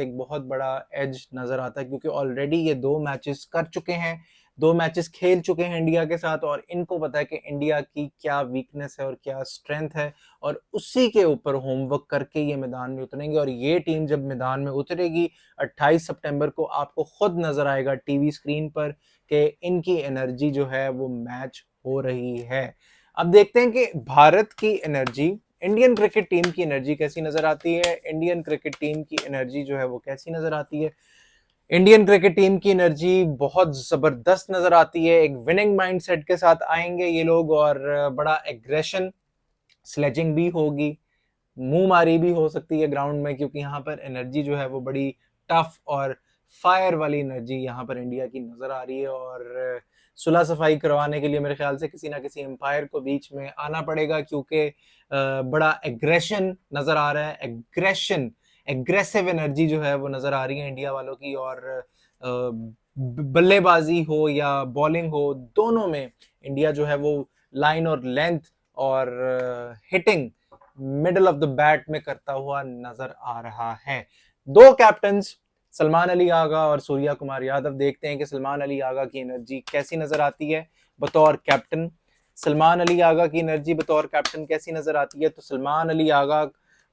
एक बहुत बड़ा एज नजर आता है, क्योंकि ऑलरेडी ये 2 मैचेस कर चुके हैं, 2 मैचेस खेल चुके हैं इंडिया के साथ, और इनको पता है कि इंडिया की क्या वीकनेस है और क्या स्ट्रेंथ है, और उसी के ऊपर होमवर्क करके ये मैदान में उतरेंगे। और ये टीम जब मैदान में उतरेगी 28 सितंबर को, आपको खुद नजर आएगा टीवी स्क्रीन पर कि इनकी एनर्जी जो है वो मैच हो रही है। अब देखते हैं कि भारत की एनर्जी, इंडियन क्रिकेट टीम की एनर्जी कैसी नजर आती है। इंडियन क्रिकेट टीम की एनर्जी जो है वो कैसी नजर आती है। इंडियन क्रिकेट टीम की एनर्जी बहुत जबरदस्त नजर आती है। एक विनिंग माइंडसेट के साथ आएंगे ये लोग, और बड़ा एग्रेशन, स्लेजिंग भी होगी, मुंह मारी भी हो सकती है ग्राउंड में, क्योंकि यहाँ पर एनर्जी जो है वो बड़ी टफ और फायर वाली एनर्जी यहाँ पर इंडिया की नजर आ रही है। और सुलह सफाई करवाने के लिए मेरे ख्याल से किसी ना किसी एम्पायर को बीच में आना पड़ेगा, क्योंकि बड़ा एग्रेशन नजर आ रहा है, एग्रेशन, एग्रेसिव एनर्जी जो है वो नजर आ रही है इंडिया वालों की। और बल्लेबाजी हो या बॉलिंग हो, दोनों में इंडिया जो है वो लाइन और लेंथ और hitting middle of the bat में करता हुआ नजर आ रहा है। 2 कैप्टन सलमान अली आगा और सूर्या कुमार यादव, देखते हैं कि सलमान अली आगा की एनर्जी कैसी नजर आती है बतौर कैप्टन। सलमान अली आगा की एनर्जी बतौर कैप्टन कैसी नजर आती है। तो सलमान अली आगा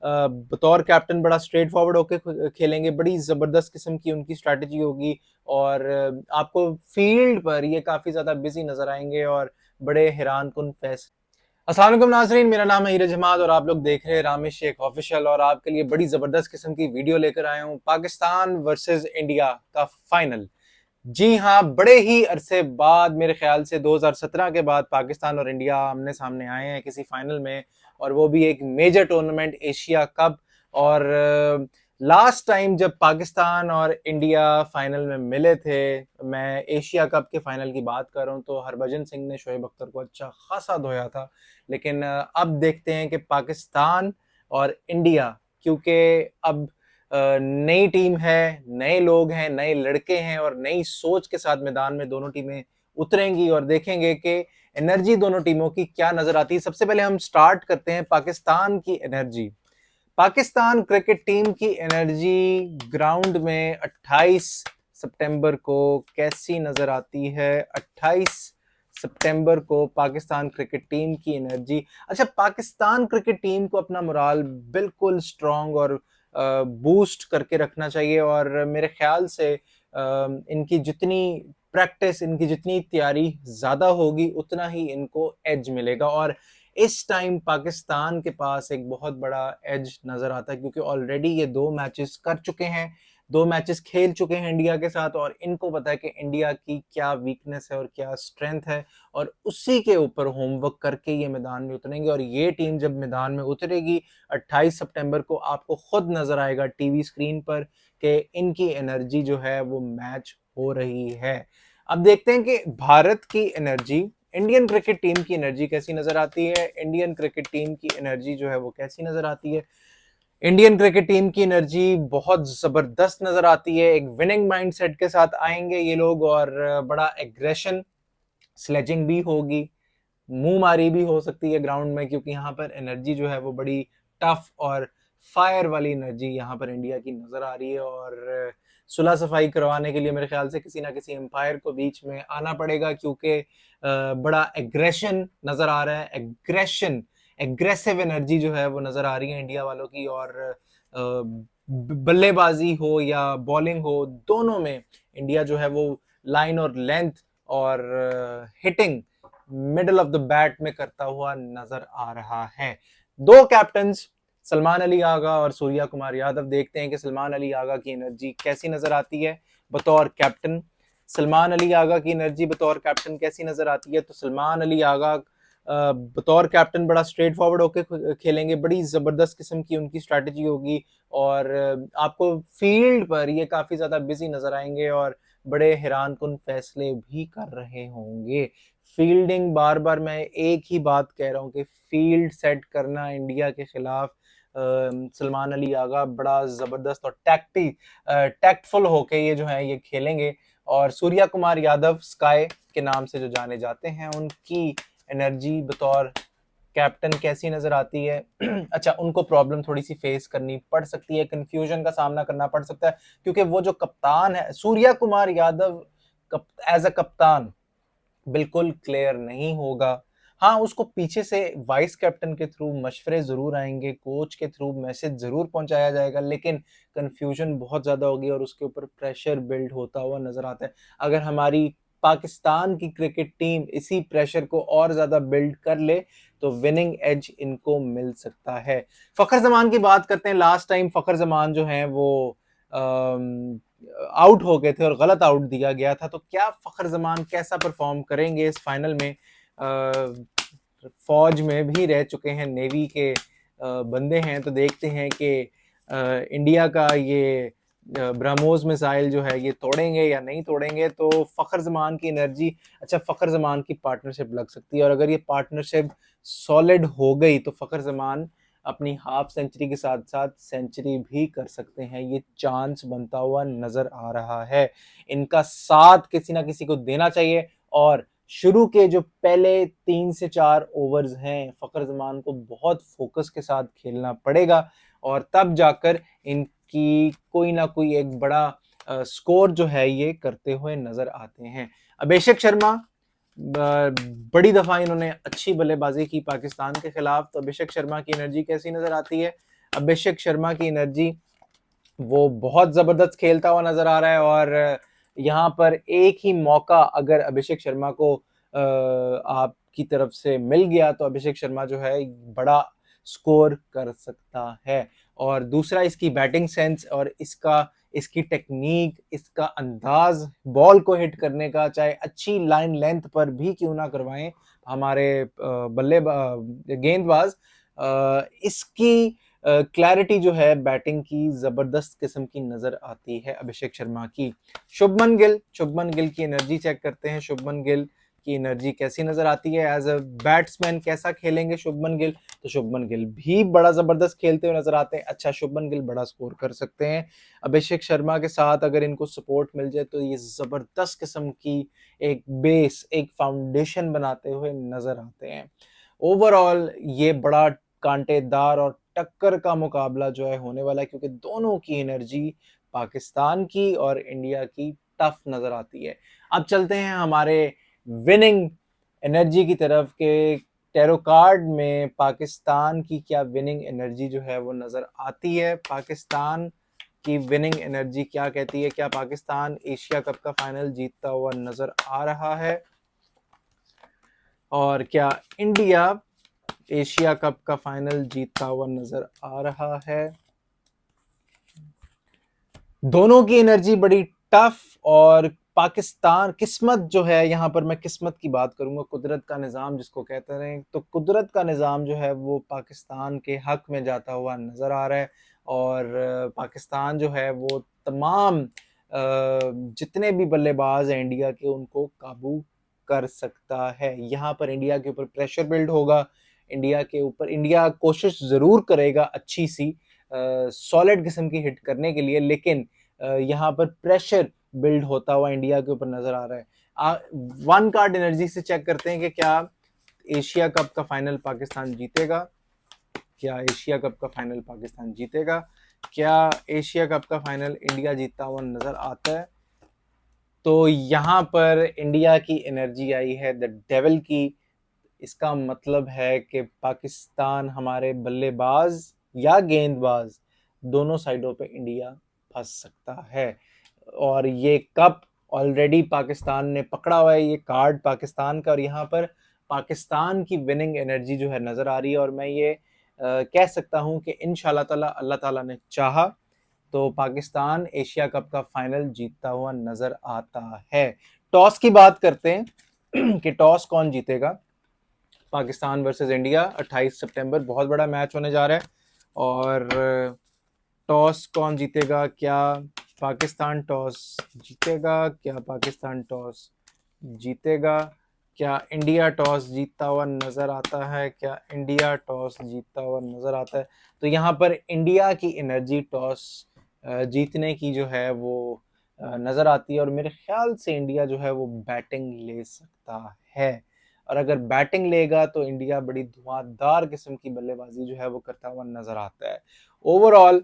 बतौर कैप्टन बड़ा स्ट्रेट फॉरवर्ड होकर खेलेंगे, बड़ी जबरदस्त किस्म की उनकी स्ट्रैटेजी होगी, और आपको फील्ड पर ये काफी ज्यादा बिजी नजर आएंगे और बड़े हैरान कुन फैसले। अस्सलाम वालेकुम नाज़रीन, मेरा नाम है हीरज हमाद और आप लोग देख रहे हैं रामेश शेख ऑफिशियल, और आपके लिए बड़ी जबरदस्त किस्म की वीडियो लेकर आया हूं। पाकिस्तान वर्सेस इंडिया का फाइनल। जी हाँ, बड़े ही अरसे बाद, मेरे ख्याल से 2017 के बाद पाकिस्तान और इंडिया आमने सामने आए हैं किसी फाइनल में, और वो भी एक मेजर टूर्नामेंट एशिया कप। और लास्ट टाइम जब पाकिस्तान और इंडिया फाइनल में मिले थे, मैं एशिया कप के फाइनल की बात कर रहा हूँ, तो हरभजन सिंह ने शोएब अख्तर को अच्छा खासा धोया था। लेकिन अब देखते हैं कि पाकिस्तान और इंडिया, क्योंकि अब नई टीम है, नए लोग हैं, नए लड़के हैं, और नई सोच के साथ मैदान में दोनों टीमें उतरेंगी, और देखेंगे कि एनर्जी दोनों टीमों की क्या नजर आती है। सबसे पहले हम स्टार्ट करते हैं पाकिस्तान की एनर्जी। पाकिस्तान क्रिकेट टीम की एनर्जी ग्राउंड में 28 सितंबर को कैसी नजर आती है। 28 सितंबर को पाकिस्तान क्रिकेट टीम की एनर्जी। अच्छा, पाकिस्तान क्रिकेट टीम को अपना मोराल बिल्कुल स्ट्रांग और बूस्ट करके रखना चाहिए, और मेरे ख्याल से इनकी जितनी प्रैक्टिस, इनकी जितनी तैयारी ज्यादा होगी, उतना ही इनको एज मिलेगा। और इस टाइम पाकिस्तान के पास एक बहुत बड़ा एज नजर आता है, क्योंकि ऑलरेडी ये 2 मैचेस कर चुके हैं, 2 मैचेस खेल चुके हैं इंडिया के साथ, और इनको पता है कि इंडिया की क्या वीकनेस है और क्या स्ट्रेंथ है, और उसी के ऊपर होमवर्क करके ये मैदान में उतरेंगे। और ये टीम जब मैदान में उतरेगी 28 सितंबर को, आपको खुद नजर आएगा टीवी स्क्रीन पर कि इनकी एनर्जी जो है वो मैच हो रही है। अब देखते हैं कि भारत की एनर्जी, इंडियन क्रिकेट टीम की एनर्जी कैसी नजर आती है। इंडियन क्रिकेट टीम की एनर्जी जो है वो कैसी नजर आती है। इंडियन क्रिकेट टीम की एनर्जी बहुत जबरदस्त नजर आती है। एक विनिंग माइंडसेट के साथ आएंगे ये लोग, और बड़ा एग्रेशन, स्लेजिंग भी होगी, मुंह मारी भी हो सकती है ग्राउंड में, क्योंकि यहाँ पर एनर्जी जो है वो बड़ी टफ और फायर वाली एनर्जी यहाँ पर इंडिया की नजर आ रही है। और सुलह सफाई करवाने के लिए मेरे ख्याल से किसी ना किसी एम्पायर को बीच में आना पड़ेगा, क्योंकि बड़ा एग्रेशन नजर आ रहा है, एग्रेशन, एग्रेसिव एनर्जी जो है वो नजर आ रही है इंडिया वालों की। और बल्लेबाजी हो या बॉलिंग हो, दोनों में इंडिया जो है वो लाइन और लेंथ और hitting middle of the bat में करता हुआ नजर आ रहा है। 2 कैप्टन सलमान अली आगा और सूर्या कुमार यादव, देखते हैं कि सलमान अली आगा की एनर्जी कैसी नजर आती है बतौर कैप्टन। सलमान अली आगा की एनर्जी बतौर कैप्टन कैसी नजर आती है। तो सलमान अली आगा बतौर कैप्टन बड़ा स्ट्रेट फॉरवर्ड होकर खेलेंगे, बड़ी जबरदस्त किस्म की उनकी स्ट्रैटेजी होगी, और आपको फील्ड पर ये काफी ज्यादा बिजी नजर आएंगे और बड़े हैरान कुन फैसले भी कर रहे होंगे। फील्डिंग, बार बार मैं एक ही बात कह रहा हूँ कि फील्ड सेट करना इंडिया के खिलाफ सलमान अली आगा बड़ा जबरदस्त और टैक्टफुल होके ये जो है ये खेलेंगे। और सूर्या कुमार यादव, स्काई के नाम से जो जाने जाते हैं, उनकी एनर्जी बतौर कैप्टन कैसी नजर आती है? अच्छा, उनको प्रॉब्लम थोड़ी सी फेस करनी पड़ सकती है, कंफ्यूजन का सामना करना पड़ सकता है, क्योंकि वो जो कप्तान है सूर्या कुमार यादव एज अ कप्तान बिल्कुल क्लियर नहीं होगा। हाँ, उसको पीछे से वाइस कैप्टन के थ्रू मशवरे जरूर आएंगे, कोच के थ्रू मैसेज जरूर पहुंचाया जाएगा, लेकिन कंफ्यूजन बहुत ज्यादा होगी और उसके ऊपर प्रेशर बिल्ड होता हुआ नजर आता है। अगर हमारी पाकिस्तान की क्रिकेट टीम इसी प्रेशर को और ज्यादा बिल्ड कर ले तो विनिंग एज इनको मिल सकता है। फखर जमान की बात करते हैं। लास्ट टाइम फखर जमान जो है वो आउट हो गए थे और गलत आउट दिया गया था, तो क्या फखर जमान कैसा परफॉर्म करेंगे इस फाइनल में? फौज में भी रह चुके हैं, नेवी के बंदे हैं, तो देखते हैं कि इंडिया का ये ब्रह्मोस मिसाइल जो है ये तोड़ेंगे या नहीं तोड़ेंगे। तो फखर जमान की एनर्जी, अच्छा फखर जमान की पार्टनरशिप लग सकती है, और अगर ये पार्टनरशिप सॉलिड हो गई तो फखर जमान अपनी हाफ सेंचुरी के साथ साथ सेंचुरी भी कर सकते हैं। ये चांस बनता हुआ नजर आ रहा है। इनका साथ किसी ना किसी को देना चाहिए, और शुरू के जो पहले 3 से 4 ओवर्स हैं फखर जमान को बहुत फोकस के साथ खेलना पड़ेगा, और तब जाकर इनकी कोई ना कोई एक बड़ा स्कोर जो है ये करते हुए नजर आते हैं। अभिषेक शर्मा, बड़ी दफा इन्होंने अच्छी बल्लेबाजी की पाकिस्तान के खिलाफ, तो अभिषेक शर्मा की एनर्जी कैसी नजर आती है? अभिषेक शर्मा की एनर्जी, वो बहुत जबरदस्त खेलता हुआ नजर आ रहा है, और यहाँ पर एक ही मौका अगर अभिषेक शर्मा को आपकी तरफ से मिल गया तो अभिषेक शर्मा जो है बड़ा स्कोर कर सकता है। और दूसरा, इसकी बैटिंग सेंस और इसकी टेक्निक, इसका अंदाज बॉल को हिट करने का, चाहे अच्छी लाइन लेंथ पर भी क्यों ना करवाएं हमारे गेंदबाज, इसकी क्लैरिटी जो है बैटिंग की जबरदस्त किस्म की नजर आती है अभिषेक शर्मा की। शुभमन गिल की एनर्जी चेक करते हैं। शुभमन गिल की एनर्जी कैसी नजर आती है? एज अ बैट्समैन कैसा खेलेंगे शुभमन गिल? तो शुभमन गिल भी बड़ा जबरदस्त खेलते हुए नजर आते हैं। अच्छा, शुभमन गिल बड़ा स्कोर कर सकते हैं। अभिषेक शर्मा के साथ अगर इनको सपोर्ट मिल जाए तो ये जबरदस्त किस्म की एक बेस, एक फाउंडेशन बनाते हुए नजर आते हैं। ओवरऑल ये बड़ा कांटेदार और टक्कर का मुकाबला जो है होने वाला है, क्योंकि दोनों की एनर्जी, पाकिस्तान की और इंडिया की, टफ नजर आती है। अब चलते हैं हमारे विनिंग एनर्जी की तरफ के टैरो कार्ड में पाकिस्तान की क्या विनिंग एनर्जी जो है वो नजर आती है। पाकिस्तान की विनिंग एनर्जी क्या कहती है? क्या पाकिस्तान एशिया कप का फाइनल जीतता हुआ नजर आ रहा है? और क्या इंडिया एशिया कप का फाइनल जीतता हुआ नजर आ रहा है? दोनों की एनर्जी बड़ी टफ, और पाकिस्तान किस्मत जो है, यहाँ पर मैं किस्मत की बात करूंगा, कुदरत का निज़ाम जिसको कहते हैं, तो कुदरत का निज़ाम जो है वो पाकिस्तान के हक में जाता हुआ नजर आ रहा है। और पाकिस्तान जो है वो तमाम जितने भी बल्लेबाज हैं इंडिया के उनको काबू कर सकता है। यहाँ पर इंडिया के ऊपर प्रेशर बिल्ड होगा, इंडिया के ऊपर इंडिया कोशिश जरूर करेगा अच्छी सी सॉलिड किस्म की हिट करने के लिए, लेकिन यहाँ पर प्रेशर बिल्ड होता हुआ इंडिया के ऊपर नजर आ रहा है। वन कार्ड एनर्जी से चेक करते हैं कि क्या एशिया कप का फाइनल पाकिस्तान जीतेगा? क्या एशिया कप का फाइनल पाकिस्तान जीतेगा? क्या एशिया कप का फाइनल इंडिया जीतता हुआ नजर आता है? तो यहाँ पर इंडिया की एनर्जी आई है द डेविल की। इसका मतलब है कि पाकिस्तान, हमारे बल्लेबाज या गेंदबाज, दोनों साइडों पे इंडिया फंस सकता है। और ये कप ऑलरेडी पाकिस्तान ने पकड़ा हुआ है, ये कार्ड पाकिस्तान का, और यहाँ पर पाकिस्तान की विनिंग एनर्जी जो है नजर आ रही है। और मैं ये कह सकता हूँ कि इंशाल्लाह ताला, अल्लाह ताला ने चाहा तो पाकिस्तान एशिया कप का फाइनल जीतता हुआ नजर आता है। टॉस की बात करते हैं कि टॉस कौन जीतेगा? पाकिस्तान वर्सेस इंडिया 28 सितंबर, बहुत बड़ा मैच होने जा रहा है। और टॉस कौन जीतेगा? क्या पाकिस्तान टॉस जीतेगा? क्या पाकिस्तान टॉस जीतेगा? क्या इंडिया टॉस जीतता हुआ नजर आता है? क्या इंडिया टॉस जीतता हुआ नजर आता है? तो यहाँ पर इंडिया की एनर्जी टॉस जीतने की जो है वो नजर आती है, और मेरे ख्याल से इंडिया जो है वो बैटिंग ले सकता है। और अगर बैटिंग लेगा तो इंडिया बड़ी धुआंधार किस्म की बल्लेबाजी जो है वो करता हुआ नजर आता है। ओवरऑल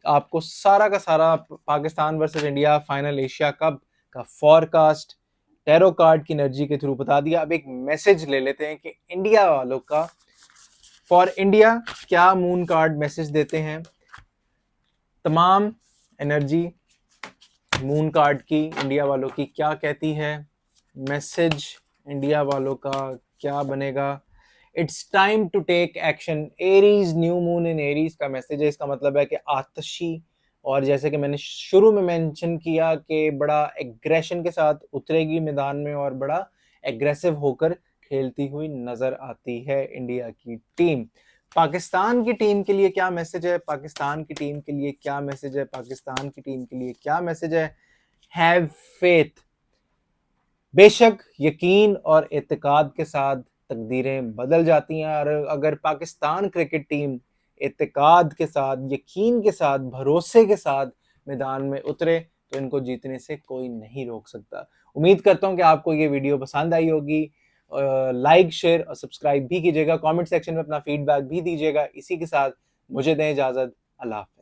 आपको सारा का सारा Pakistan versus India final Asia cup का फॉरकास्ट टैरो कार्ड की एनर्जी के थ्रू बता दिया। अब एक मैसेज ले लेते हैं कि इंडिया वालों का फॉर इंडिया क्या मून कार्ड मैसेज देते हैं। तमाम एनर्जी मून कार्ड की इंडिया वालों की क्या कहती है, मैसेज इंडिया वालों का क्या बनेगा। It's time to take action, Aries new moon in Aries का मैसेज है। इसका मतलब है कि आतशी, और जैसे कि मैंने शुरू में मेंशन किया कि बड़ा एग्रेशन के साथ उतरेगी मैदान में और बड़ा एग्रेसिव होकर खेलती हुई नजर आती है इंडिया की टीम। पाकिस्तान की टीम के लिए क्या मैसेज है, पाकिस्तान की टीम के लिए क्या मैसेज है, पाकिस्तान की टीम के लिए क्या मैसेज है। हैव फेथ, बेशक यकीन और एतकाद के साथ तकदीरें बदल जाती हैं, और अगर पाकिस्तान क्रिकेट टीम एतकाद के साथ, यकीन के साथ, भरोसे के साथ मैदान में उतरे तो इनको जीतने से कोई नहीं रोक सकता। उम्मीद करता हूं कि आपको ये वीडियो पसंद आई होगी। लाइक, शेयर और सब्सक्राइब भी कीजिएगा। कमेंट सेक्शन में अपना फीडबैक भी दीजिएगा। इसी के साथ मुझे दें इजाजत। अल्लाह हाफ़िज़।